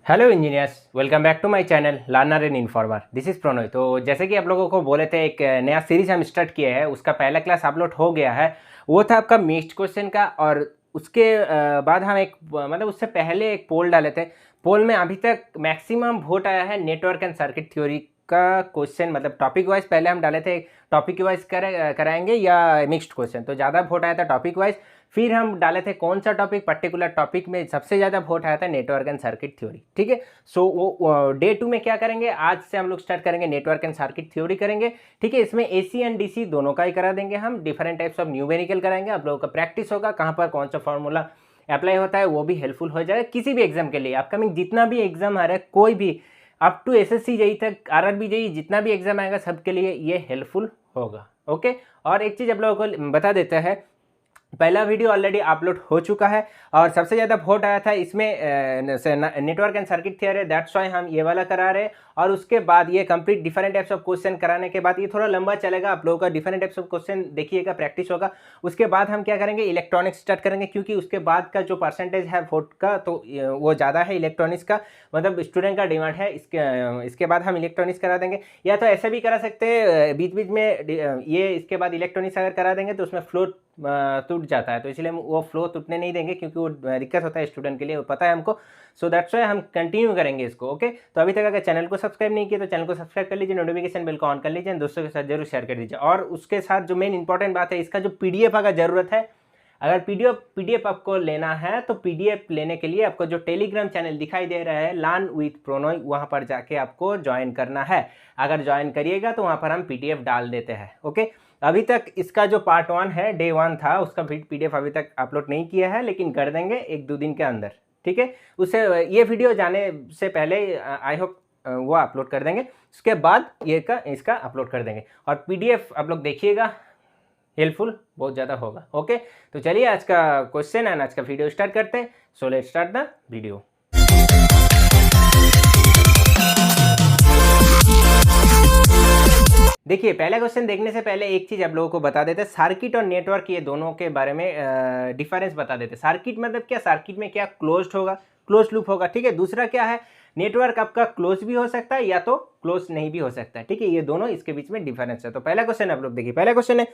Hello engineers, welcome back to my channel learner and informer. This is Pranoy. तो जैसे कि आप लोगों को बोले थे, एक नया सीरीज हम स्टार्ट किए हैं, उसका पहला क्लास अपलोड हो गया है। वो था आपका मिक्स्ड क्वेश्चन का, और उसके बाद हम एक मतलब उससे पहले एक पोल डाले थे। पोल में अभी तक मैक्सिमम वोट आया है नेटवर्क एंड सर्किट थ्योरी का क्वेश्चन, मतलब टॉपिक वाइज पहले हम डाले थे, टॉपिक वाइज कराएंगे या मिक्स्ड क्वेश्चन। तो ज़्यादा वोट आया था टॉपिक वाइज। फिर हम डाले थे कौन सा टॉपिक, पर्टिकुलर टॉपिक में सबसे ज़्यादा वोट आया था नेटवर्क एंड सर्किट थ्योरी। ठीक है, सो वो डे 2 में क्या करेंगे, आज से हम लोग स्टार्ट करेंगे नेटवर्क एंड सर्किट थ्योरी करेंगे। ठीक है, इसमें एसी एंड डीसी दोनों का ही करा देंगे हम, डिफरेंट टाइप्स ऑफ न्यूमेरिकल कराएंगे। आप लोगों का प्रैक्टिस होगा, कहाँ पर कौन सा फॉर्मूला अप्लाई होता है, वो भी हेल्पफुल हो जाएगा किसी भी एग्जाम के लिए। अपकमिंग जितना भी एग्जाम आ रहा है, कोई भी अप टू एसएससी जेई तक, आरआरबी जेई, जितना भी एग्जाम आएगा सबके लिए ये हेल्पफुल होगा। ओके, और एक चीज़ आप लोगों को बता देता है, पहला वीडियो ऑलरेडी अपलोड हो चुका है और सबसे ज़्यादा वोट आया था इसमें network and circuit theory, that's why हम ये वाला करा रहे हैं। और उसके बाद ये complete different types of question कराने के बाद ये थोड़ा लंबा चलेगा, आप लोगों का डिफरेंट टाइप्स ऑफ क्वेश्चन देखिएगा, प्रैक्टिस होगा। उसके बाद हम क्या करेंगे, इलेक्ट्रॉनिक्स स्टार्ट करेंगे, क्योंकि उसके बाद का जो परसेंटेज है वोट का तो वो ज़्यादा है इलेक्ट्रॉनिक्स का, मतलब स्टूडेंट का डिमांड है। इसके बाद हम इलेक्ट्रॉनिक्स करा देंगे, या तो ऐसे भी करा सकते हैं बीच बीच में ये, इसके बाद इलेक्ट्रॉनिक्स अगर करा देंगे तो उसमें फ्लो टूट जाता है, तो इसलिए हम वो फ्लो टूटने नहीं देंगे, क्योंकि वो दिक्कत होता है स्टूडेंट के लिए, वो पता है हमको। सो दैट्स वाई हम कंटिन्यू करेंगे इसको। ओके, तो अभी तक अगर चैनल को सब्सक्राइब नहीं किया तो चैनल को सब्सक्राइब कर लीजिए, नोटिफिकेशन बिल को ऑन कर लीजिए, दोस्तों के साथ जरूर शेयर कर दीजिए। और उसके साथ जो मेन इंपॉर्टेंट बात है, इसका जो पीडीएफ अगर ज़रूरत है, अगर पीडीएफ आपको लेना है तो पीडीएफ लेने के लिए आपको जो टेलीग्राम चैनल दिखाई दे रहा है, लर्न विथ प्रणोय, वहाँ पर जाके आपको ज्वाइन करना है। अगर ज्वाइन करिएगा तो वहाँ पर हम पीडीएफ डाल देते हैं। ओके, अभी तक इसका जो पार्ट 1 है, डे 1 था, उसका पीडीएफ अभी तक अपलोड नहीं किया है, लेकिन कर देंगे 1-2 दिन के अंदर। ठीक है, उससे ये वीडियो जाने से पहले आई होप वो अपलोड कर देंगे, उसके बाद इसका अपलोड कर देंगे। और पीडीएफ आप लोग देखिएगा, हेल्पफुल बहुत ज़्यादा होगा। ओके, तो चलिए आज का क्वेश्चन एंड आज का वीडियो स्टार्ट करते हैं। So let's start the video. देखिए, पहला क्वेश्चन देखने से पहले एक चीज़ आप लोगों को बता देते हैं, सर्किट और नेटवर्क ये दोनों के बारे में डिफरेंस बता देते हैं। सर्किट मतलब क्या, सर्किट में क्या क्लोज्ड होगा, क्लोज लूप होगा। ठीक है, दूसरा क्या है, नेटवर्क आपका क्लोज भी हो सकता है या तो क्लोज नहीं भी हो सकता है। ठीक है, ये दोनों इसके बीच में डिफरेंस है। तो पहला क्वेश्चन आप लोग देखिए, पहला क्वेश्चन है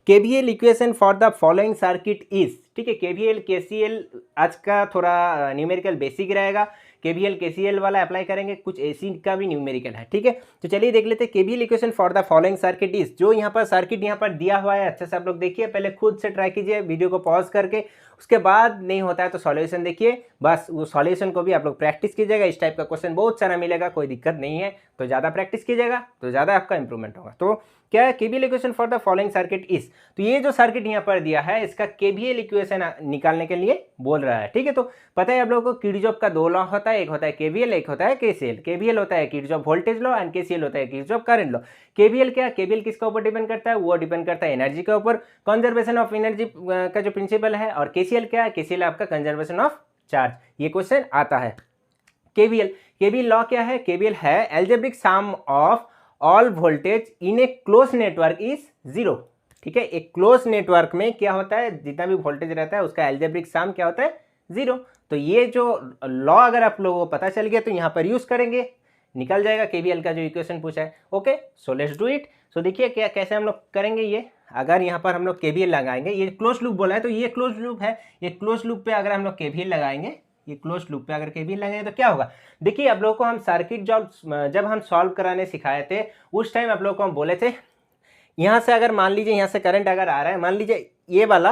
KVL equation for the following circuit is. ठीक है, केवीएल केसीएल आज का थोड़ा न्यूमेरिकल बेसिक रहेगा, केवीएल केसीएल वाला अप्लाई करेंगे, कुछ एसी का भी न्यूमेरिकल है। ठीक है, तो चलिए देख लेते हैं KVL equation for the following circuit is. जो यहाँ पर सर्किट यहाँ पर दिया हुआ है, अच्छे से आप लोग देखिए, पहले खुद से ट्राई कीजिए वीडियो को पॉज करके, उसके बाद नहीं होता है तो सॉल्यूशन देखिए, बस वो सॉल्यूशन को भी आप लोग प्रैक्टिस कीजिएगा। इस टाइप का क्वेश्चन बहुत सारा मिलेगा, कोई दिक्कत नहीं है, तो ज़्यादा प्रैक्टिस कीजिएगा तो ज़्यादा आपका इंप्रूवमेंट होगा। तो क्या है, KVL equation for the following circuit is, तो ये जो सर्किट यहाँ पर दिया है इसका केवीएल इक्वेशन निकालने के लिए बोल रहा है। ठीक है, तो पता है आप लोगों को किरचॉफ का 2 लॉ होता है, एक होता है केवीएल, एक होता है केसीएल। केवीएल होता है Kirchhoff voltage law and KCL होता है किरचॉफ करंट लॉ। केवीएल क्या, केवीएल किसके ऊपर डिपेंड करता है, वो डिपेंड करता है एनर्जी के ऊपर, कंजर्वेशन ऑफ एनर्जी का जो प्रिंसिपल है। और केसीएल क्या है, केसीएल आपका कंजर्वेशन ऑफ चार्ज। ये क्वेश्चन आता है। केवीएल लॉ क्या है, केवीएल है algebraic sum of all voltage in A close network is 0। ठीक है, एक क्लोज नेटवर्क में क्या होता है, जितना भी वोल्टेज रहता है उसका एल्जेब्रिक सम क्या होता है, 0। तो ये जो लॉ अगर आप लोगों को पता चल गया तो यहाँ पर यूज करेंगे, निकल जाएगा केवीएल का जो इक्वेशन पूछा है। Okay, so let's do it. So देखिए क्या कैसे हम लोग करेंगे ये, अगर यहाँ पर हम लोग केवीएल लगाएंगे, ये क्लोज लूप बोला है तो ये क्लोज लूप है, ये क्लोज लूप पे अगर हम लोग केवीएल लगाएंगे, ये क्लोज लूप पे अगर केवीएल लगाएंगे तो क्या होगा। देखिए, आप लोगों को हम सर्किट जब हम सॉल्व कराने सिखाए थे, उस टाइम आप लोगों को हम बोले थे, यहाँ से अगर मान लीजिए यहाँ से करंट अगर आ रहा है, मान लीजिए ये वाला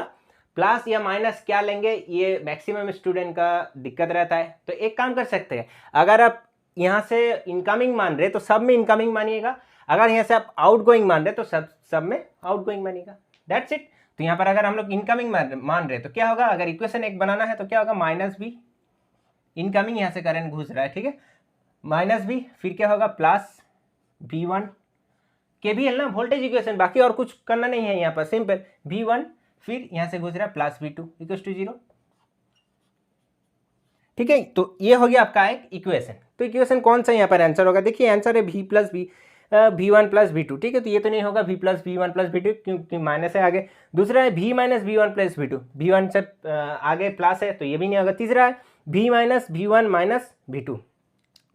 प्लस या माइनस क्या लेंगे, ये मैक्सिमम स्टूडेंट का दिक्कत रहता है। तो एक काम कर सकते हैं, अगर आप यहाँ से इनकमिंग मान रहे तो सब में इनकमिंग मानिएगा, अगर यहाँ से आप आउटगोइंग मान रहे तो सब में आउटगोइंग मानिएगा, दैट्स इट। तो यहाँ पर अगर हम लोग इनकमिंग मान रहे तो क्या होगा, अगर इक्वेशन एक बनाना है तो क्या होगा, माइनस बी, इनकमिंग यहाँ से करंट घुस रहा है, ठीक है, माइनस बी, फिर क्या होगा प्लस V1, केवीएल ना वोल्टेज इक्वेशन, बाकी और कुछ करना नहीं है यहाँ पर, सिंपल V1, फिर यहाँ से गुजरा प्लस V2 इक्वल्स टू 0। ठीक है, तो ये हो गया आपका एक इक्वेशन। तो इक्वेशन कौन सा यहाँ पर आंसर होगा, देखिए आंसर है V plus V1 plus V2। ठीक है, तो ये तो नहीं होगा V plus V1 plus V2, क्योंकि माइनस है आगे। दूसरा है V minus V1 plus V2, V1 से आगे प्लस है तो ये भी नहीं होगा। तीसरा है V minus V1 minus V2,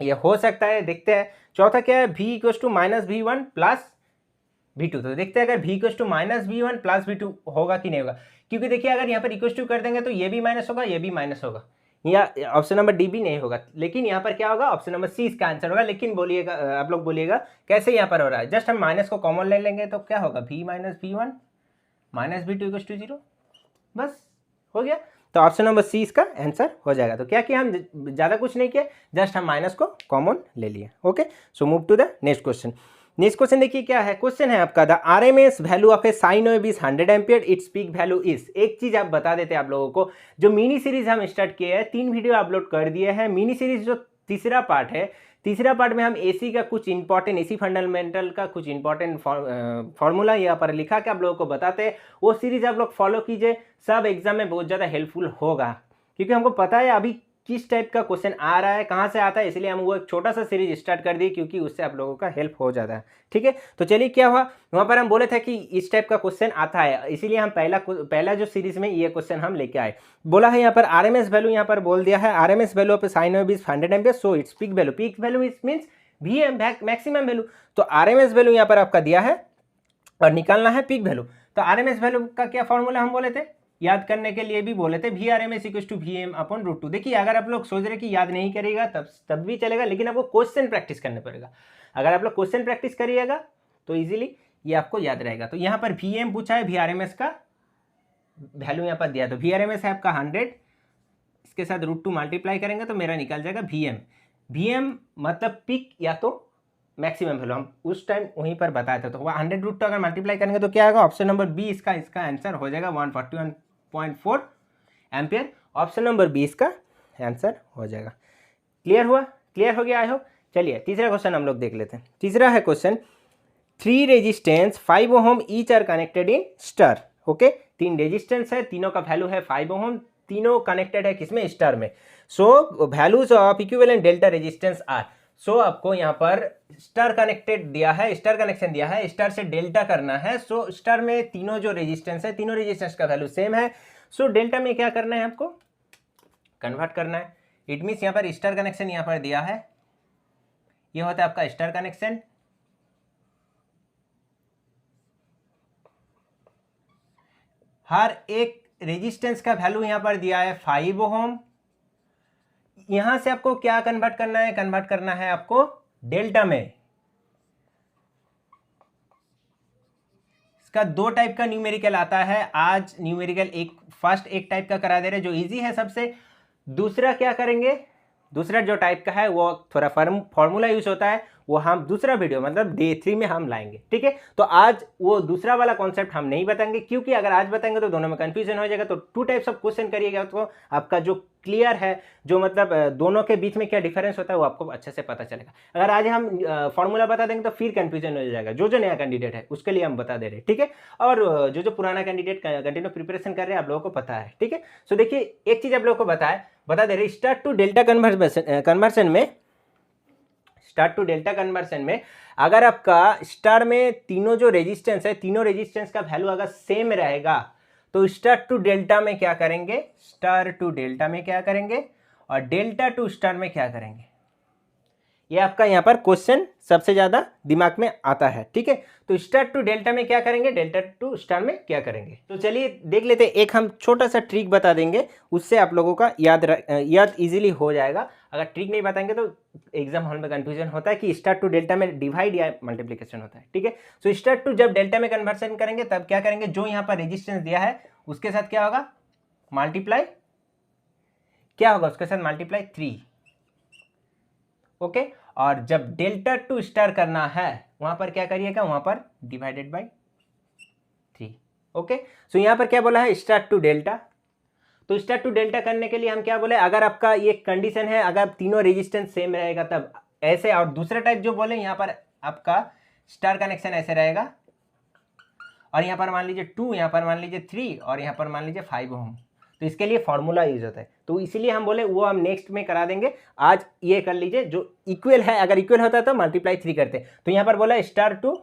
ये हो सकता है, देखते हैं। चौथा क्या है, v equal to minus V one plus v2। तो देखते हैं अगर v equal to minus V one plus v2 होगा कि नहीं होगा, क्योंकि देखिए अगर यहाँ पर इक्वल टू कर देंगे तो ये भी माइनस होगा, ये भी माइनस होगा, या ऑप्शन नंबर डी भी नहीं होगा। लेकिन यहाँ पर क्या होगा, ऑप्शन नंबर सी इसका आंसर होगा। लेकिन बोलिएगा, आप लोग बोलिएगा कैसे यहाँ पर हो रहा है। जस्ट हम माइनस को कॉमन ले लेंगे तो क्या होगा, v minus V one minus v2 equal to 0, बस हो गया। तो ऑप्शन नंबर सी इसका आंसर हो जाएगा। तो क्या किया, हम ज़्यादा कुछ नहीं किया, जस्ट हम माइनस को कॉमन ले लिए। Okay, so move to the next question. Next question देखिए क्या है, क्वेश्चन है आपका the RMS value of a sine wave is 100 ampere, it's peak value is. एक चीज आप बता देते हैं आप लोगों को, जो मिनी सीरीज हम स्टार्ट किए हैं, 3 वीडियो अपलोड कर दिए हैं। मिनी सीरीज जो तीसरा पार्ट है, तीसरा पार्ट में हम एसी का कुछ इंपॉर्टेंट, एसी फंडामेंटल का कुछ इंपॉर्टेंट फॉर्मूला यहाँ पर लिखा के आप लोगों को बताते हैं। वो सीरीज आप लोग फॉलो कीजिए, सब एग्जाम में बहुत ज़्यादा हेल्पफुल होगा, क्योंकि हमको पता है अभी किस टाइप का क्वेश्चन आ रहा है, कहाँ से आता है, इसलिए हम वो एक छोटा सा सीरीज स्टार्ट कर दिए, क्योंकि उससे आप लोगों का हेल्प हो जाता है। ठीक है, तो चलिए क्या हुआ, वहाँ पर हम बोले थे कि इस टाइप का क्वेश्चन आता है, इसीलिए हम पहला जो सीरीज में ये क्वेश्चन हम लेके आए। बोला है यहाँ पर RMS वैल्यू, यहाँ पर बोल दिया है RMS value of sine wave is 100 ampere, so it's peak value. Peak value is means VM maximum value. तो RMS वैल्यू यहाँ पर आपका दिया है और निकालना है पीक वैल्यू। तो RMS वैल्यू का क्या फॉर्मूला हम बोले थे, याद करने के लिए भी बोले थे, VRMS equal to VM upon root 2। देखिए अगर आप लोग सोच रहे कि याद नहीं करिएगा तब भी चलेगा, लेकिन आपको क्वेश्चन प्रैक्टिस करना पड़ेगा। अगर आप लोग क्वेश्चन प्रैक्टिस करिएगा तो इजीली ये आपको याद रहेगा। तो यहाँ पर VM पूछा है, VRMS का वैल्यू यहाँ पर दिया, तो VRMS है आपका 100, इसके साथ रूट 2 मल्टीप्लाई करेंगे तो मेरा निकल जाएगा VM। VM मतलब पीक या तो मैक्सिमम वैल्यू, हम उस टाइम वहीं पर बताए थे। तो वह 100 रूट 2 अगर मल्टीप्लाई करेंगे तो क्या आएगा, ऑप्शन नंबर बी इसका आंसर हो जाएगा 141.4 एम्पियर। ऑप्शन नंबर बी इसका आंसर हो जाएगा। क्लियर हुआ, क्लियर हो गया आई होप। चलिए तीसरा क्वेश्चन हम लोग देख लेते हैं। तीसरा है question, 3 resistance 5 ohm each are connected in star. Okay, 3 resistance है, तीनों का वैल्यू है 5 ओम, तीनों कनेक्टेड है किसमें, स्टार में। So values of equivalent delta resistance are. So आपको यहाँ पर स्टार कनेक्टेड दिया है, स्टार कनेक्शन दिया है, स्टार से डेल्टा करना है। सो स्टार में तीनों जो रेजिस्टेंस है, तीनों रेजिस्टेंस का वैल्यू सेम है। सो डेल्टा में क्या करना है, आपको कन्वर्ट करना है। इट मीन्स यहाँ पर स्टार कनेक्शन यहाँ पर दिया है, ये होता है आपका स्टार कनेक्शन। हर एक रेजिस्टेंस का वैल्यू यहाँ पर दिया है 5 ओम। यहां से आपको क्या कन्वर्ट करना है, कन्वर्ट करना है आपको डेल्टा में। इसका 2 टाइप का न्यूमेरिकल आता है। आज न्यूमेरिकल फर्स्ट एक टाइप का करा दे रहे जो इजी है सबसे। दूसरा क्या करेंगे, दूसरा जो टाइप का है वो थोड़ा फॉर्मूला यूज होता है, वो हम दूसरा वीडियो मतलब डे 3 में हम लाएंगे। ठीक है, तो आज वो दूसरा वाला कॉन्सेप्ट हम नहीं बताएंगे, क्योंकि अगर आज बताएंगे तो दोनों में कंफ्यूजन हो जाएगा। तो 2 टाइप्स ऑफ क्वेश्चन करिएगा तो आपका जो क्लियर है, जो मतलब दोनों के बीच में क्या डिफरेंस होता है वो आपको अच्छे से पता चलेगा। अगर आज हम फॉर्मूला बता देंगे तो फिर कंफ्यूजन हो जाएगा। जो नया कैंडिडेट है उसके लिए हम बता दे रहे हैं, ठीक है, और जो पुराना कैंडिडेट कंटिन्यू प्रिपरेशन कर रहे हैं आप लोगों को पता है। ठीक है, सो देखिए एक चीज आप लोगों को बता दे रहे, स्टार टू डेल्टा कन्वर्सन में अगर आपका स्टार में तीनों जो रेजिस्टेंस है, तीनों रेजिस्टेंस का वैल्यू अगर सेम रहेगा तो स्टार टू डेल्टा में क्या करेंगे, स्टार टू डेल्टा में क्या करेंगे और डेल्टा टू स्टार में क्या करेंगे। ये आपका यहाँ पर क्वेश्चन सबसे ज्यादा दिमाग में आता है। ठीक है, तो स्टार टू डेल्टा में क्या करेंगे, डेल्टा टू स्टार में क्या करेंगे। तो चलिए देख लेते हैं, एक हम छोटा सा ट्रिक बता देंगे, उससे आप लोगों का याद इजीली हो जाएगा। अगर ट्रिक नहीं बताएंगे तो एग्जाम हॉल में कंफ्यूजन होता है कि स्टार टू डेल्टा में डिवाइड या मल्टीप्लिकेशन होता है। ठीक है, सो स्टार टू जब डेल्टा में कन्वर्सन करेंगे तब क्या करेंगे, जो यहाँ पर रेजिस्टेंस दिया है उसके साथ क्या होगा, मल्टीप्लाई, क्या होगा उसके साथ मल्टीप्लाई 3। ओके, और जब डेल्टा टू स्टार करना है वहां पर क्या करिएगा, वहां पर डिवाइडेड बाय 3। ओके, सो यहां पर क्या बोला है, स्टार टू डेल्टा। तो स्टार टू डेल्टा करने के लिए हम क्या बोले, अगर आपका ये कंडीशन है, अगर तीनों रेजिस्टेंस सेम रहेगा तब ऐसे, और दूसरा टाइप जो बोले यहाँ पर आपका स्टार कनेक्शन ऐसे रहेगा, और यहाँ पर मान लीजिए 2, यहाँ पर मान लीजिए 3 और यहाँ पर मान लीजिए 5 ओम। तो इसके लिए फॉर्मूला यूज होता है, तो इसीलिए हम बोले वो हम नेक्स्ट में करा देंगे। आज ये कर लीजिए, जो इक्वल है, अगर इक्वल होता है तो मल्टीप्लाई 3 करते। तो यहाँ पर बोला स्टार टू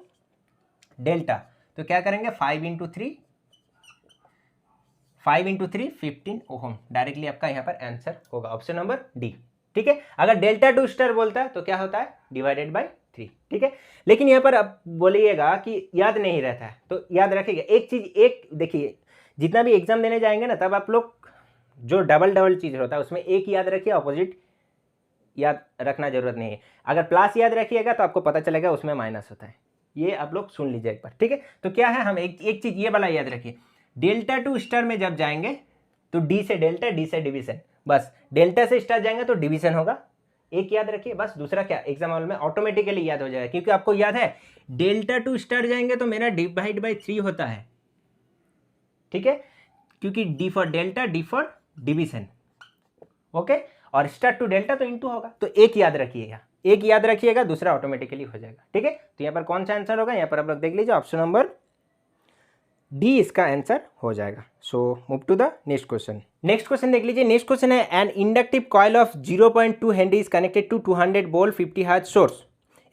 डेल्टा, तो क्या करेंगे 5 इंटू 3 15 ओम, डायरेक्टली आपका यहाँ पर आंसर होगा ऑप्शन नंबर डी। ठीक है। अगर डेल्टा टू स्टार बोलता है तो क्या होता है, डिवाइडेड बाई 3, ठीक है। लेकिन यहाँ पर अब बोलिएगा कि याद नहीं रहता है, तो याद रखिएगा एक चीज, एक देखिए जितना भी एग्जाम देने जाएंगे ना, तब आप लोग जो डबल चीज होता है उसमें एक याद रखिए, अपोजिट याद रखना जरूरत नहीं है। अगर प्लस याद रखिएगा तो आपको पता चलेगा उसमें माइनस होता है, ये आप लोग सुन लीजिए एक बार, ठीक है। तो क्या है, हम एक चीज ये वाला याद रखिए, डेल्टा टू स्टार में जब जाएंगे तो डी से डेल्टा, डी से डिवीजन, बस डेल्टा से स्टार जाएंगे तो डिवीजन होगा, एक याद रखिए बस। दूसरा क्या, एग्जाम हॉल में ऑटोमेटिकली याद हो जाएगा, क्योंकि आपको याद है डेल्टा टू स्टार जाएंगे तो मेरा डिवाइड बाई 3 होता है, ठीक है, क्योंकि D for delta, D for division, okay. और स्टार टू डेल्टा तो इनटू होगा, तो एक याद रखिएगा, एक याद रखिएगा, दूसरा ऑटोमेटिकली हो जाएगा, ठीक है। तो यहाँ पर कौन सा आंसर होगा, यहाँ पर आप लोग देख लीजिए, ऑप्शन नंबर डी इसका आंसर हो जाएगा। So move to the next question. Next question देख लीजिए, नेक्स्ट क्वेश्चन है an inductive coil of 0.2 henry is connected to 200 volt 50 hertz source.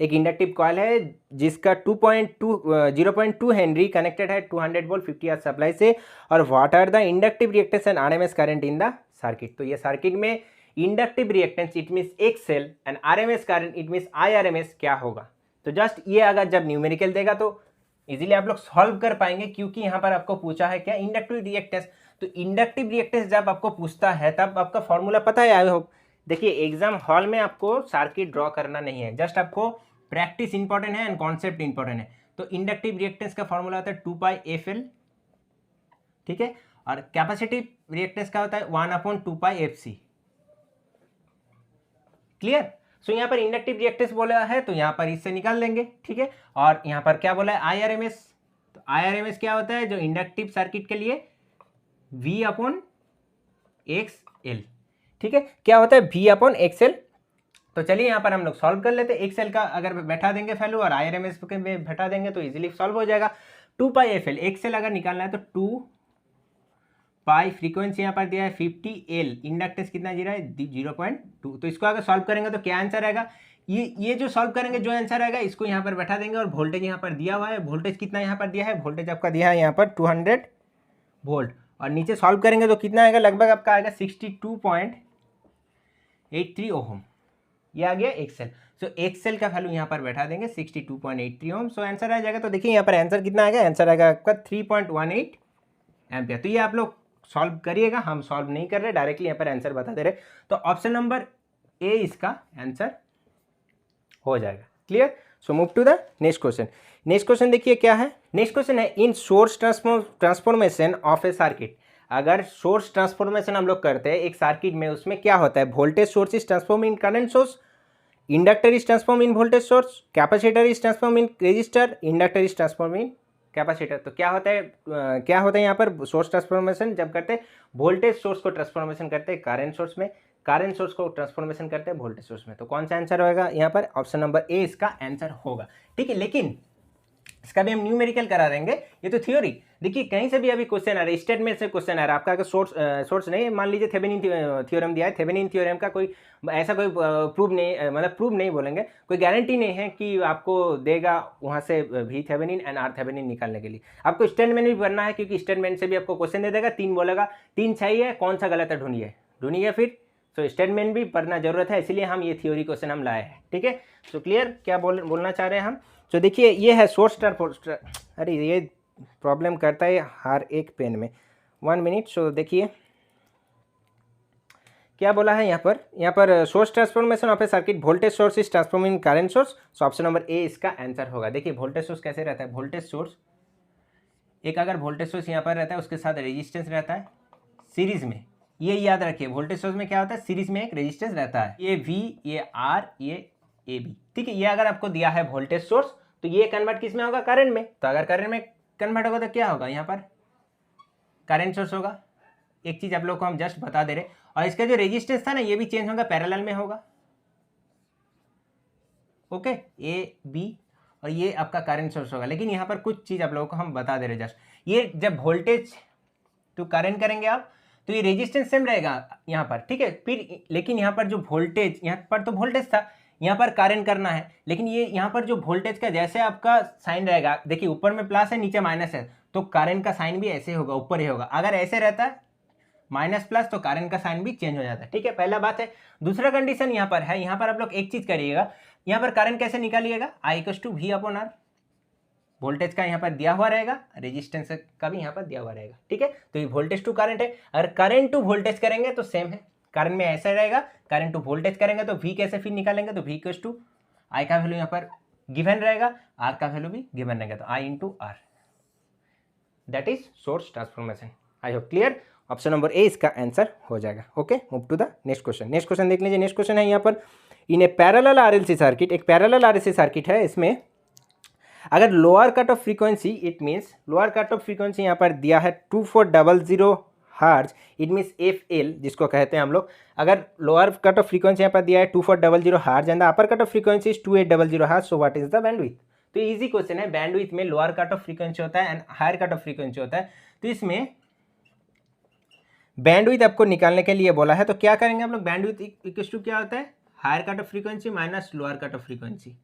एक इंडक्टिव कॉइल है जिसका 0.2 हेनरी कनेक्टेड है 200 वोल्ट 50 हर्ट्ज सप्लाई से, और what are the inductive reactance and RMS current in the circuit. तो ये circuit में inductive reactance it means XL and RMS current it means IRMS क्या होगा। तो जस्ट ये अगर जब न्यूमेरिकल देगा तो इजीली आप लोग सॉल्व कर पाएंगे, क्योंकि यहाँ पर आपको पूछा है क्या, इंडक्टिव रिएक्टेंस। तो इंडक्टिव रिएक्टेंस जब आपको पूछता है तब आपका फॉर्मूला पता है, आई होप। देखिए एग्जाम हॉल में आपको सर्किट ड्रॉ करना नहीं है, जस्ट आपको प्रैक्टिस इंपॉर्टेंट है एंड कॉन्सेप्ट इंपॉर्टेंट है। तो इंडक्टिव रिएक्टेंस का फॉर्मूला होता है 2πfl, ठीक है, और कैपेसिटिव रिएक्टेंस का होता है 1/2πfc। क्लियर। सो यहाँ पर इंडक्टिव रिएक्टेंस बोला है तो यहाँ पर इससे निकाल देंगे, ठीक है। और यहाँ पर क्या बोला है, आईआरएमएस। तो आईआरएमएस क्या होता है, जो इंडक्टिव सर्किट के लिए V/XL, ठीक है, क्या होता है V/XL। तो चलिए यहाँ पर हम लोग सॉल्व कर लेते हैं। एक्सएल का अगर बैठा देंगे वैल्यू और आईआरएमएस के में बैठा देंगे तो इजीली सॉल्व हो जाएगा। 2πfl एक्सएल अगर निकालना है तो 2π, फ्रीक्वेंसी यहाँ पर दिया है 50L, इंडक्टेंस कितना दे रहा है 0.2। तो इसको अगर सॉल्व करेंगे तो क्या आंसर आएगा, ये जो सॉल्व करेंगे जो आंसर आएगा इसको यहाँ पर बैठा देंगे, और वोल्टेज यहाँ पर दिया हुआ है, वोल्टेज कितना यहाँ पर दिया है, वोल्टेज आपका दिया है यहाँ पर 200 वोल्ट, और नीचे सॉल्व करेंगे तो कितना आएगा, लगभग आपका आएगा 62.83 ओम। ये आ गया एक्सएल। सो एक्सएल का वैल्यू यहाँ पर बैठा देंगे 62.83 ओम। सो आंसर आ जाएगा। तो देखिए यहाँ पर आंसर कितना आएगा, आंसर आएगा आपका 3.18 एम्पियर। तो ये आप लोग सॉल्व करिएगा, हम सॉल्व नहीं कर रहे, डायरेक्टली यहाँ पर आंसर बता दे रहे। तो ऑप्शन नंबर ए इसका आंसर हो जाएगा। Clear. So move to the next question. Next question देखिए क्या है, नेक्स्ट क्वेश्चन है in source transformation of a circuit. अगर सोर्स ट्रांसफॉर्मेशन हम लोग करते हैं एक सर्किट में, उसमें क्या होता है, voltage source is transform in current source, inductor is transform in voltage source, capacitor is transform in resistor, inductor is transform in capacitor. तो क्या होता है यहाँ पर सोर्स ट्रांसफॉर्मेशन जब करते हैं, वोल्टेज सोर्स को ट्रांसफॉर्मेशन करते हैं करंट सोर्स में, करंट सोर्स को ट्रांसफॉर्मेशन करते हैं वोल्टेज सोर्स में। तो कौन सा आंसर होगा यहाँ पर, ऑप्शन नंबर ए इसका आंसर होगा, ठीक है। लेकिन इसका भी हम न्यूमेरिकल करा देंगे, ये तो थ्योरी। देखिए कहीं से भी अभी क्वेश्चन आ रहा है, स्टेटमेंट से क्वेश्चन आ रहा है आपका, अगर सोर्स नहीं है, मान लीजिए थेवेनिन थ्योरम दिया है, थेवेनिन थ्योरम का कोई ऐसा कोई प्रूव नहीं, मतलब प्रूव नहीं बोलेंगे, कोई गारंटी नहीं है कि आपको देगा वहाँ से भी थेवेनिन एंड आर थेवेनिन निकालने के लिए। आपको स्टेटमेंट भी भरना है, क्योंकि स्टेटमेंट से भी आपको क्वेश्चन दे देगा, 3 बोलेगा, 3 सही है, कौन सा गलत है ढूंढिए फिर। सो स्टेटमेंट भी पढ़ना जरूरत है, इसीलिए हम ये थ्योरी क्वेश्चन हम लाए हैं, ठीक है। सो क्लियर, क्या बोलना चाह रहे हैं हम। तो देखिए ये है सोर्स अरे ये प्रॉब्लम करता है हर एक पेन में, 1 मिनट। सो देखिए क्या बोला है यहाँ पर source transformation of a circuit, voltage source is transforming current source. So option number A इसका आंसर होगा। देखिए वोल्टेज सोर्स कैसे रहता है, वोल्टेज सोर्स एक अगर वोल्टेज सोर्स यहाँ पर रहता है, उसके साथ रेजिस्टेंस रहता है सीरीज में, ये याद रखिए, वोल्टेज सोर्स में क्या होता है, सीरीज में एक रेजिस्टेंस रहता है, ये V, ये R, ये AB, ठीक है। ये अगर आपको दिया है वोल्टेज सोर्स, तो ये कन्वर्ट किस में होगा, करंट में। तो अगर करंट में कन्वर्ट होगा तो क्या होगा, यहाँ पर करंट सोर्स होगा। एक चीज आप लोग को हम जस्ट बता दे रहे, और इसका जो रेजिस्टेंस था ना, ये भी चेंज होगा, पैरेलल में होगा, ओके, AB, और ये आपका करंट सोर्स होगा। लेकिन यहाँ पर कुछ चीज आप लोगों को हम बता दे रहे जस्ट, ये जब वोल्टेज टू करंट करेंगे आप, तो ये रेजिस्टेंस सेम रहेगा यहाँ पर, ठीक है। फिर लेकिन यहाँ पर जो वोल्टेज, यहाँ पर तो वोल्टेज था, यहाँ पर करंट करना है, लेकिन ये यहाँ पर जो वोल्टेज का जैसे आपका साइन रहेगा, देखिए ऊपर में प्लस है नीचे माइनस है, तो करंट का साइन भी ऐसे होगा, ऊपर ही होगा। अगर ऐसे रहता है माइनस प्लस तो करंट का साइन भी चेंज हो जाता है, ठीक है, पहला बात है। दूसरा कंडीशन यहाँ पर है, यहाँ पर आप लोग एक चीज करिएगा, यहाँ पर करंट कैसे निकालिएगा, I equals to V upon R, voltage का यहाँ पर दिया हुआ रहेगा, रेजिस्टेंस का भी यहाँ पर दिया हुआ रहेगा, ठीक है। तो ये वोल्टेज टू करंट है, अगर करंट टू वोल्टेज करेंगे तो सेम है, करंट में ऐसा रहेगा, करंट टू वोल्टेज करेंगे तो वी कैसे फिर निकालेंगे, तो वी इक्वल्स टू आई का वैल्यू यहाँ पर गिवन रहेगा, आर का वैल्यू भी गिवन रहेगा, तो I into R, that is source transformation. I hope clear, option number A इसका आंसर हो जाएगा। Okay, move to the next question. Next question देख लीजिए, नेक्स्ट क्वेश्चन है यहाँ पर, in a parallel RLC circuit, एक पैरेलल आरएलसी सर्किट है, इसमें अगर lower cut off frequency, it means lower cut off frequency यहाँ पर दिया है 2400 hertz, it means F L जिसको कहते हैं हम लोग, अगर लोअर कट ऑफ फ्रीक्वेंसी यहाँ पर दिया है 2400 hertz and the upper cut off frequency is 2800 hertz, so what is the bandwidth. तो इजी क्वेश्चन है, बैंडविड्थ में लोअर कट ऑफ फ्रीक्वेंसी होता है and higher cut off frequency होता है, तो इसमें बैंडविड्थ आपको निकालने के लिए बोला है, तो क्या करेंगे हम लोग, बैंडविड्थ इक्वल्स टू क्या होता है, higher cut off frequency minus lower cut off frequency,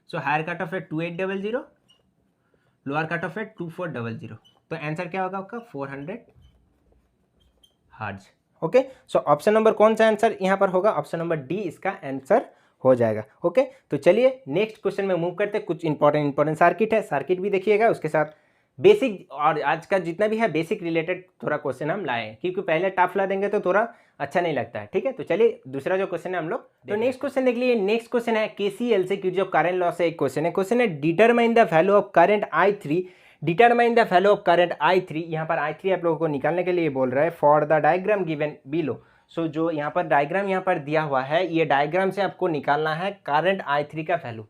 so higher cut off है 2800, लोअर कट ऑफ है 2400, तो आंसर क्या होगा आपका 400 hertz. Okay, so option number कौन सा आंसर यहाँ पर होगा, ऑप्शन नंबर डी इसका आंसर हो जाएगा। ओके, तो चलिए नेक्स्ट क्वेश्चन में मूव करते हैं, कुछ इंपॉर्टेंट सर्किट है, सर्किट भी देखिएगा, उसके साथ बेसिक और आज का जितना भी है बेसिक रिलेटेड थोड़ा क्वेश्चन हम लाए, क्योंकि पहले टफ ला देंगे तो थोड़ा अच्छा नहीं लगता है, ठीक है। तो चलिए दूसरा जो क्वेश्चन है हम लोग, तो नेक्स्ट क्वेश्चन देख लीजिए, नेक्स्ट क्वेश्चन है केसीएल से किरचॉफ करंट लॉ से एक क्वेश्चन है determine the value of current I3, determine the value of current I3, यहाँ पर I3 आप लोगों को निकालने के लिए बोल रहा है, for the diagram given below. So जो यहाँ पर डायग्राम यहाँ पर दिया हुआ है, ये डायग्राम से आपको निकालना है करंट I3 का वैल्यू।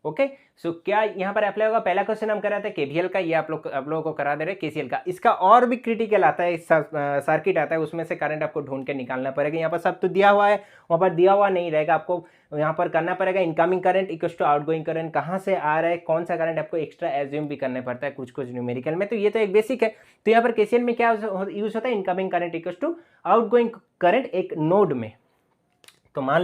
ओके, सो क्या यहाँ पर अप्लाई होगा, पहला क्वेश्चन हम कर रहे थे केवीएल का, ये आप लोगों को करा दे रहे केसीएल का, इसका और भी क्रिटिकल आता है, सर्किट आता है, उसमें से करंट आपको ढूंढ के निकालना पड़ेगा। यहाँ पर सब तो दिया हुआ है, वहाँ पर दिया हुआ नहीं रहेगा, आपको यहाँ पर करना पड़ेगा incoming current equals to outgoing current, कहाँ से आ रहा है कौन सा करंट, आपको एक्स्ट्रा एज्यूम भी करना पड़ता है कुछ न्यूमेरिकल में, तो ये तो एक बेसिक है। तो यहाँ पर केसीएल में क्या यूज होता है, incoming current equals to outgoing current एक नोड में। तो मान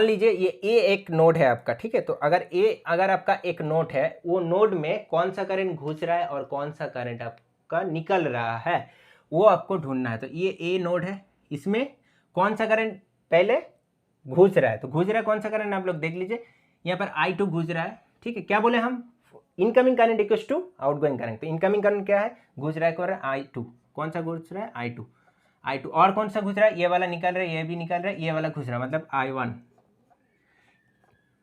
लीजिए ये ए एक नोड है आपका, ठीक है। तो अगर आपका एक नोड है, वो नोड में कौन सा करंट घुस रहा है और कौन सा करंट आपका निकल रहा है, वो आपको ढूंढना है। तो ये ए नोड है, इसमें कौन सा करंट पहले घुस रहा है, तो घुस रहा है कौन सा करंट आप लोग देख लीजिए, यहाँ पर I2 घुस रहा है, ठीक है। क्या बोले हम, incoming current equals to outgoing current, तो इनकमिंग करंट क्या है, घुस रहा है I2, कौन सा घुस रहा है I2, और कौन सा घुस रहा है, ये वाला निकल रहा है, ये भी निकल रहा है, ये वाला घुस रहा है मतलब I1,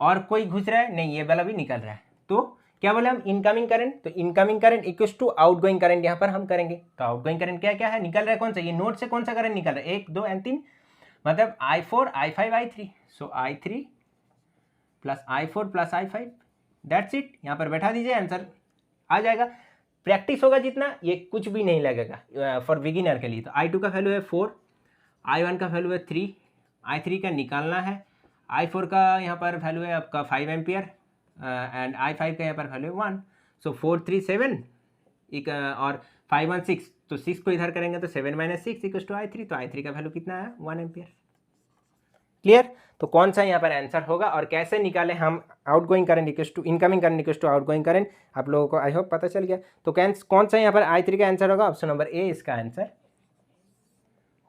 और कोई घुस रहा है नहीं, ये वाला भी निकल रहा है। तो क्या बोले हम, इनकमिंग करंट, तो incoming current equals to outgoing current यहाँ पर हम करेंगे। तो आउटगोइंग करंट क्या है, निकल रहा है कौन सा, ये नोड से कौन सा करंट निकल रहा है, 1 2 एंड 3, मतलब I4 I5 I3, so I3 plus I4 plus I5, that's it. यहाँ पर बैठा दीजिए, आंसर आ जाएगा। प्रैक्टिस होगा जितना, ये कुछ भी नहीं लगेगा फॉर बिगिनर के लिए। तो I2 का वैल्यू है 4, I1 का वैल्यू है 3, I3 का निकालना है, I4 का यहाँ पर वैल्यू है आपका 5 एम्पियर एंड I5 का यहाँ पर वैल्यू है 1, सो 4 3 7 एक और 5 1 6, तो 6 को इधर करेंगे तो 7 - 6 इक्वल्स टू I3, तो I3 का वैल्यू कितना है 1 एम्पियर। क्लियर, तो कौन सा यहाँ पर आंसर होगा और कैसे निकाले हम outgoing current equals to incoming current equals to outgoing current, आप लोगों को आई होप पता चल गया। तो कौन सा यहाँ पर I3 का आंसर होगा, ऑप्शन नंबर ए इसका आंसर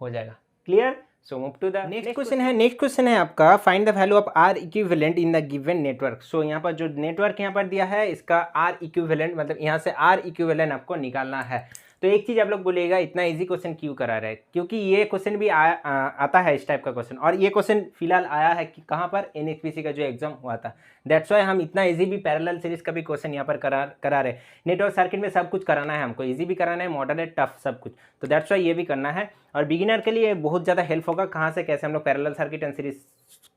हो जाएगा। Clear, so move to the next question है। नेक्स्ट क्वेश्चन है आपका, find the value of R equivalent in the given network. So यहाँ पर जो नेटवर्क यहाँ पर दिया है, इसका आर इक्विवेलेंट मतलब यहाँ से आर इक्विवेलेंट आपको निकालना है। तो एक चीज़ आप लोग बोलिएगा, इतना इजी क्वेश्चन क्यों करा रहे हैं, क्योंकि ये क्वेश्चन भी आता है इस टाइप का क्वेश्चन, और ये क्वेश्चन फिलहाल आया है कि कहाँ पर NHPC का जो एग्जाम हुआ था, दैट्स वाई हम इतना इजी भी पैरेलल सीरीज का भी क्वेश्चन यहाँ पर करा रहे। नेटवर्क सर्किट में सब कुछ कराना है हमको, इजी भी कराना है, मॉडरेट टफ सब कुछ, तो दैट्स वाई ये भी करना है। और बिगिनर के लिए बहुत ज़्यादा हेल्प होगा, कहाँ से कैसे हम लोग parallel circuit and series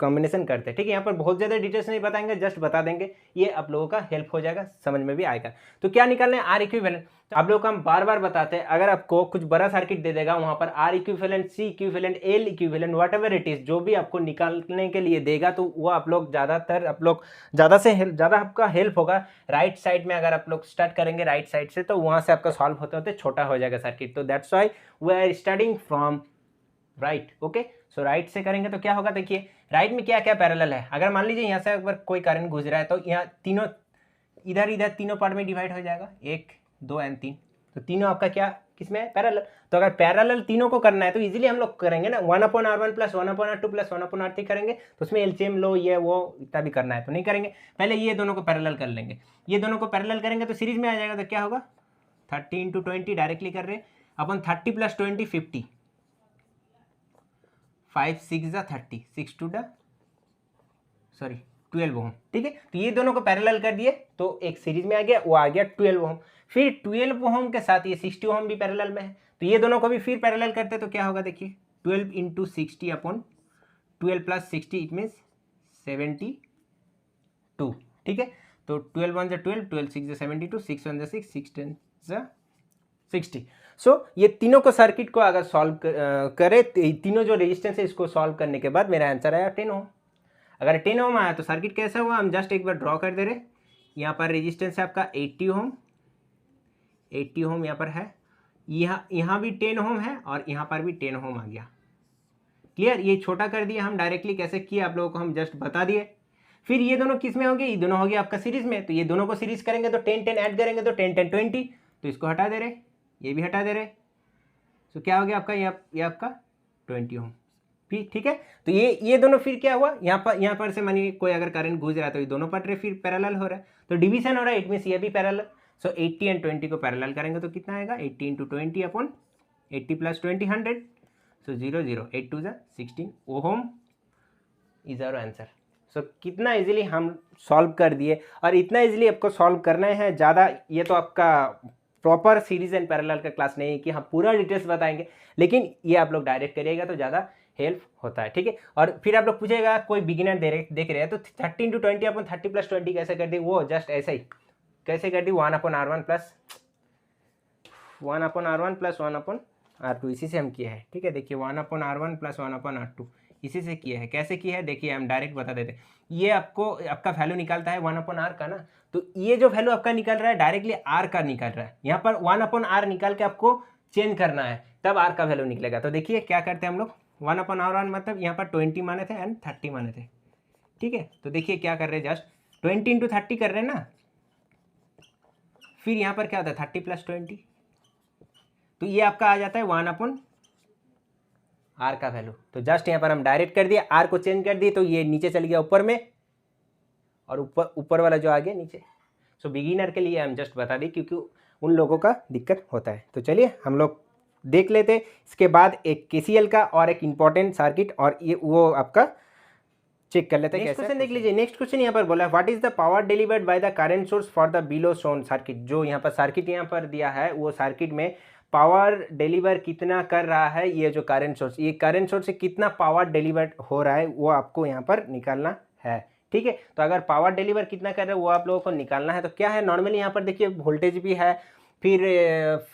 combination करते हैं, ठीक है। यहाँ पर बहुत ज़्यादा डिटेल्स नहीं बताएंगे, जस्ट बता देंगे, ये आप लोगों का हेल्प हो जाएगा, समझ में भी आएगा। तो क्या निकालना है, आर इक्विवेलेंट। तो आप लोग को हम बार बार बताते हैं, अगर आपको कुछ बड़ा सर्किट दे देगा, वहाँ पर R equivalent, C equivalent, L equivalent, whatever it is, जो भी आपको निकालने के लिए देगा, तो वो आप लोग ज़्यादा से ज़्यादा आपका हेल्प होगा। राइट साइड में अगर आप लोग स्टार्ट करेंगे राइट साइड से, तो वहाँ से आपका सॉल्व होते होते छोटा हो जाएगा सर्किट। तो that's why we are starting from right. Okay, so right से करेंगे तो क्या होगा, देखिए राइट में क्या क्या पैरेलल है। अगर मान लीजिए यहाँ से अगर कोई करंट गुजरा है, तो यहाँ तीनों इधर तीनों पार्ट में डिवाइड हो जाएगा, 1 2 एंड 3, तो तीनों आपका क्या किसमें है, पैरेलल। तो अगर पैरेलल तीनों को करना है तो इजीली हम लोग करेंगे ना, 1/R1 plus 1/R2 plus 1/R3 करेंगे, तो उसमें एलसीएम लो ये वो इतना भी करना है तो नहीं करेंगे, पहले ये दोनों को पैरेलल कर लेंगे। ये दोनों को पैरेलल करेंगे तो सीरीज में आ जाएगा, तो क्या होगा 30 × 20 डायरेक्टली कर रहे अपन 30 + 20 50, 5 6 30, 6 2 12 ओम। ठीक है, तो ये दोनों को पैरेलल कर दिए तो एक सीरीज में आ गया, वो आ गया 12 ओम। फिर 12 ओम के साथ ये 60 ओम भी पैरेलल में है, तो ये दोनों को भी फिर पैरेलल करते तो क्या होगा देखिए, 12 × 60 अपॉन 12 + 60 इट मीन्स 72। ठीक है, तो 12 1 12, 12 6 72, 6 1 6, 6 10 60। सो ये तीनों को सर्किट को अगर सॉल्व करे, तीनों जो रेजिस्टेंस है इसको सॉल्व करने के बाद मेरा आंसर आया 10 ओम। अगर 10 ओम आया तो सर्किट कैसा हुआ, हम जस्ट एक बार ड्रॉ कर दे रहे। यहाँ पर रेजिस्टेंस है आपका 80 ओम, 80 ओम यहाँ पर है, यहाँ भी 10 ओम है और यहाँ पर भी 10 ओम आ गया। क्लियर, ये छोटा कर दिया हम डायरेक्टली, कैसे किया आप लोगों को हम जस्ट बता दिए। फिर ये दोनों किस में होंगे, ये दोनों हो गए आपका सीरीज में, तो ये दोनों को सीरीज करेंगे तो 10 10 ऐड करेंगे तो 10 10 20, तो इसको हटा दे रहे, ये भी हटा दे रहे, तो क्या हो गया आपका ये आपका 20 ओम। ठीक है, तो ये दोनों फिर क्या हुआ, यहाँ पर से मानिए कोई अगर करंट गुजर रहा है तो ये दोनों पट रहे फिर पैरेलल हो रहा है, तो डिवीजन हो रहा है, इट मीन्स ये भी पैरेलल। सो 80 एंड 20 को पैरेलल करेंगे तो कितना आएगा, 80 × 20 upon 80 + 20 100, so 0 0 8 2 16 ohm is our answer. So कितना इजीली हम सॉल्व कर दिए, और इतना इजीली आपको सॉल्व करना है, ज़्यादा ये तो आपका प्रॉपर सीरीज एंड पैरेलल का क्लास नहीं है कि हम पूरा डिटेल्स बताएंगे, लेकिन ये आप लोग डायरेक्ट करिएगा तो ज़्यादा हेल्प होता है। ठीक है, और फिर आप लोग पूछेगा कोई बिगिनर देख रहे हैं तो 30 × 20 अपन 30 + 20 कैसे कर दी, वो जस्ट ऐसे ही कैसे कर दी, 1/R1 plus 1/R1 plus 1/R2 इसी से हम किए हैं। ठीक है, देखिए 1/R1 प्लस 1/R2 इसी से किया है, कैसे किया है देखिए, हम डायरेक्ट बता देते हैं। ये आपका वैल्यू निकालता है 1/R का ना, तो ये जो वैल्यू आपका निकल रहा है डायरेक्टली R का निकल रहा है, यहाँ पर 1/R निकाल के आपको चेंज करना है, तब R का वैल्यू निकलेगा। तो देखिए क्या करते हैं हम लोग, 1/R1 मतलब यहाँ पर 20 माने थे एंड 30 माने थे। ठीक है, तो देखिए क्या कर रहे हैं, जस्ट 20 × 30 कर रहे हैं ना, फिर यहाँ पर क्या होता है 30 + 20, तो ये आपका आ जाता है 1/R का वैल्यू। तो जस्ट यहाँ पर हम डायरेक्ट कर दिए, R को चेंज कर दिए तो ये नीचे चल गया ऊपर में, और ऊपर वाला जो आ गया नीचे। सो बिगिनर के लिए हम जस्ट बता दें क्योंकि उन लोगों का दिक्कत होता है। तो चलिए हम लोग देख लेते, इसके बाद एक KCL का और एक इंपॉर्टेंट सर्किट, और ये वो आपका चेक कर लेते हैं। नेक्स्ट क्वेश्चन देख लीजिए, नेक्स्ट क्वेश्चन यहाँ पर बोला है what is the power delivered by the current source for the below shown circuit. जो यहाँ पर सर्किट यहाँ पर दिया है, वो सर्किट में पावर डिलीवर कितना कर रहा है, ये जो करंट सोर्स, ये करंट सोर्स से कितना पावर डिलीवर्ड हो रहा है वो आपको यहाँ पर निकालना है। ठीक है, तो अगर पावर डिलीवर कितना कर रहा है वो आप लोगों को निकालना है, तो क्या है नॉर्मली यहाँ पर देखिए वोल्टेज भी है, फिर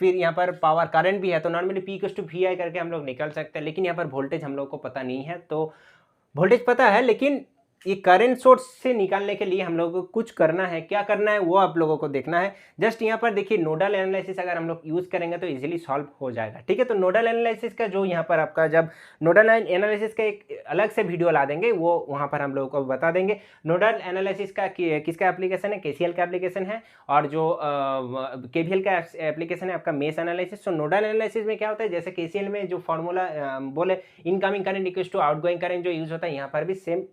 यहाँ पर पावर करंट भी है, तो नॉर्मली P = VI करके हम लोग निकाल सकते हैं, लेकिन यहाँ पर वोल्टेज हम लोग को पता नहीं है, तो वोल्टेज पता है लेकिन ये करंट सोर्स से निकालने के लिए हम लोगों को कुछ करना है, क्या करना है वो आप लोगों को देखना है। जस्ट यहाँ पर देखिए नोडल एनालिसिस अगर हम लोग यूज़ करेंगे तो इजीली सॉल्व हो जाएगा। ठीक है, तो नोडल एनालिसिस का जो यहाँ पर आपका, जब नोडल एनालिसिस का एक अलग से वीडियो ला देंगे, वो वहाँ पर हम लोगों को बता देंगे। नोडल एनालिसिस का किसका एप्लीकेशन है, KCL का एप्लीकेशन है, और जो KVL का एप्लीकेशन है आपका मेश एनालिसिस। तो नोडल एनालिसिस में क्या होता है, जैसे KCL में जो फॉर्मूला बोले incoming current equals to outgoing current जो यूज़ होता है, यहाँ पर भी सेम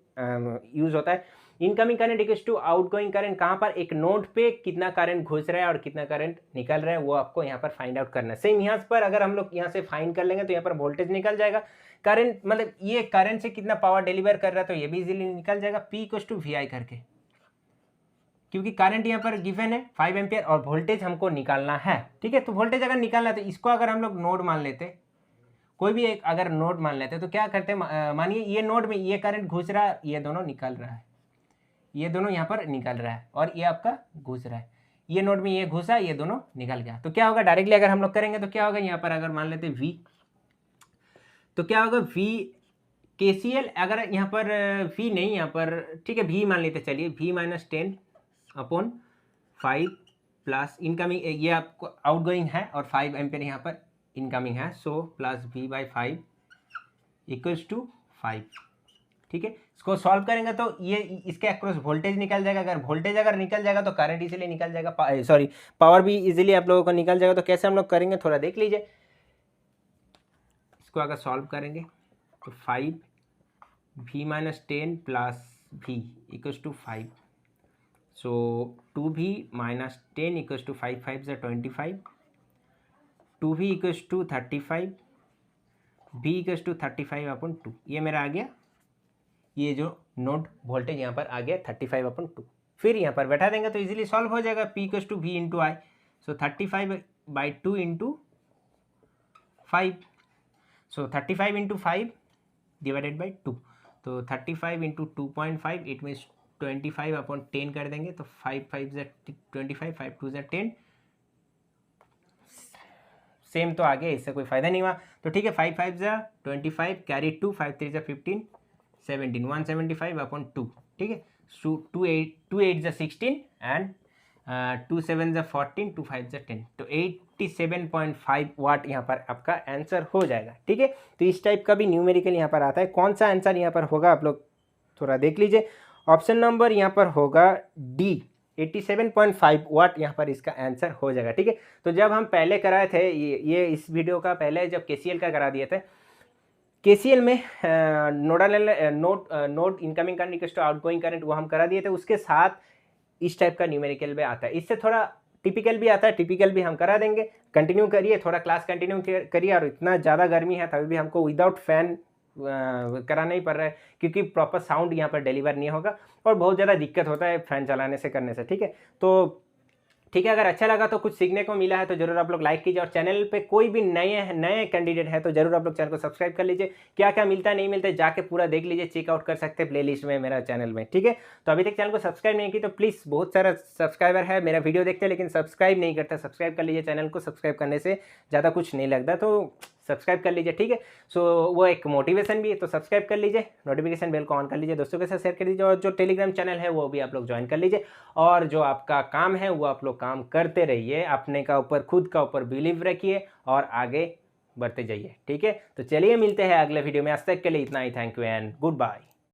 यूज होता है। Incoming current equals to outgoing current, कहां पर, एक नोड पे कितना करंट घुस रहा है और कितना करंट निकल रहा है वो आपको यहाँ पर फाइंड आउट करना है। सेम यहाँ पर अगर हम लोग यहाँ से फाइंड कर लेंगे तो यहाँ पर वोल्टेज निकल जाएगा, करंट मतलब ये करंट से कितना पावर डिलीवर कर रहा है तो ये भी इजीली निकल जाएगा P = VI करके, क्योंकि करंट यहाँ पर गिवन है 5 एम्पियर और वोल्टेज हमको निकालना है। ठीक है, तो वोल्टेज अगर निकालना है तो इसको अगर हम लोग नोड मान लेते, कोई भी एक अगर नोड मान लेते तो क्या करते हैं, मानिए ये नोड में ये करंट घुस रहा है, ये दोनों निकल रहा है, ये दोनों यहाँ पर निकल रहा है, और ये आपका घुस रहा है, ये नोड में ये घुसा, ये दोनों निकल गया। तो क्या होगा डायरेक्टली अगर हम लोग करेंगे तो क्या होगा, यहाँ पर अगर मान लेते V, तो क्या होगा V KCL, अगर यहाँ पर V नहीं, यहाँ पर ठीक है V मान लेते, चलिए V - 10 अपॉन 5 प्लस इनकमिंग, ये आपको आउटगोइंग है और 5 एम्पियर यहाँ पर इनकमिंग है, सो प्लस V/5 = 5। ठीक है। इसको सॉल्व करेंगे तो ये इसके अक्रॉस वोल्टेज निकल जाएगा, अगर वोल्टेज अगर निकल जाएगा तो करंट इजीली निकल जाएगा, सॉरी पावर भी इजीली आप लोगों को निकल जाएगा। तो कैसे हम लोग करेंगे थोड़ा देख लीजिए। इसको अगर सॉल्व करेंगे तो 5v minus 10 plus v equals to 5, so 2v minus 10 equals to 5 5 ज़ा 25, 2v equals to 35, v equals to 35/2। ये मेरा आ गया, ये जो नोड वोल्टेज यहाँ पर आ गया 35/2। फिर यहाँ पर बैठा देंगे तो इजीली सॉल्व हो जाएगा, p equals to v into I, so 35/2 into 5, so 35 into 5 divided by 2, तो 35 इंटू 2.5 इट मीन्स 25/10 कर देंगे तो 5 5 ज़ा 25, 5 2 ज़ा 10, सेम तो आ गया, इससे कोई फायदा नहीं हुआ। तो ठीक है, 5 5 ज़ा 25 कैरी 2, 5 3 ज़ा 15 17, 175/2, ठीक है। 2 8 ज़ा 16 एंड 2 7 ज़ा 14, 2 5 ज़ा 10, तो 87.5 वाट यहाँ पर आपका आंसर हो जाएगा, ठीक है। तो इस टाइप का भी न्यूमेरिकल यहाँ पर आता है। कौन सा आंसर यहाँ पर होगा आप लोग थोड़ा देख लीजिए। ऑप्शन नंबर यहाँ पर होगा डी, 87.5 वाट यहाँ पर इसका आंसर हो जाएगा, ठीक है। तो जब हम पहले कराए थे ये इस वीडियो का पहले जब KCL का करा दिए थे, KCL में node incoming current equals to outgoing current वो हम करा दिए थे, उसके साथ इस टाइप का न्यूमेरिकल भी आता है। इससे थोड़ा टिपिकल भी आता है, टिपिकल भी हम करा देंगे। कंटिन्यू करिए, थोड़ा क्लास कंटिन्यू करिए। और इतना ज़्यादा गर्मी है तभी भी हमको विदाउट फैन कराना ही पड़ रहा है, क्योंकि प्रॉपर साउंड यहाँ पर डिलीवर नहीं होगा और बहुत ज़्यादा दिक्कत होता है फैन चलाने से करने से, ठीक है। तो ठीक है, अगर अच्छा लगा तो कुछ सीखने को मिला है तो जरूर आप लोग लाइक कीजिए, और चैनल पे कोई भी नए कैंडिडेट है तो जरूर आप लोग चैनल को सब्सक्राइब कर लीजिए। क्या क्या मिलता है नहीं मिलता है जाके पूरा देख लीजिए, चेकआउट कर सकते हैं प्लेलिस्ट में मेरा चैनल में, ठीक है। तो अभी तक चैनल को सब्सक्राइब नहीं की तो प्लीज़, बहुत सारा सब्सक्राइबर है मेरा वीडियो देखते हैं लेकिन सब्सक्राइब नहीं करता, सब्सक्राइब कर लीजिए चैनल को। सब्सक्राइब करने से ज़्यादा कुछ नहीं लगता, तो सब्सक्राइब कर लीजिए, ठीक है। सो वो एक मोटिवेशन भी है, तो सब्सक्राइब कर लीजिए, नोटिफिकेशन बेल को ऑन कर लीजिए, दोस्तों के साथ शेयर कर दीजिए, और जो टेलीग्राम चैनल है वो भी आप लोग ज्वाइन कर लीजिए। और जो आपका काम है वो आप लोग काम करते रहिए, अपने का ऊपर खुद का ऊपर बिलीव रखिए और आगे बढ़ते जाइए, ठीक है। तो चलिए मिलते हैं अगले वीडियो में, आज तक के लिए इतना ही। Thank you and good bye.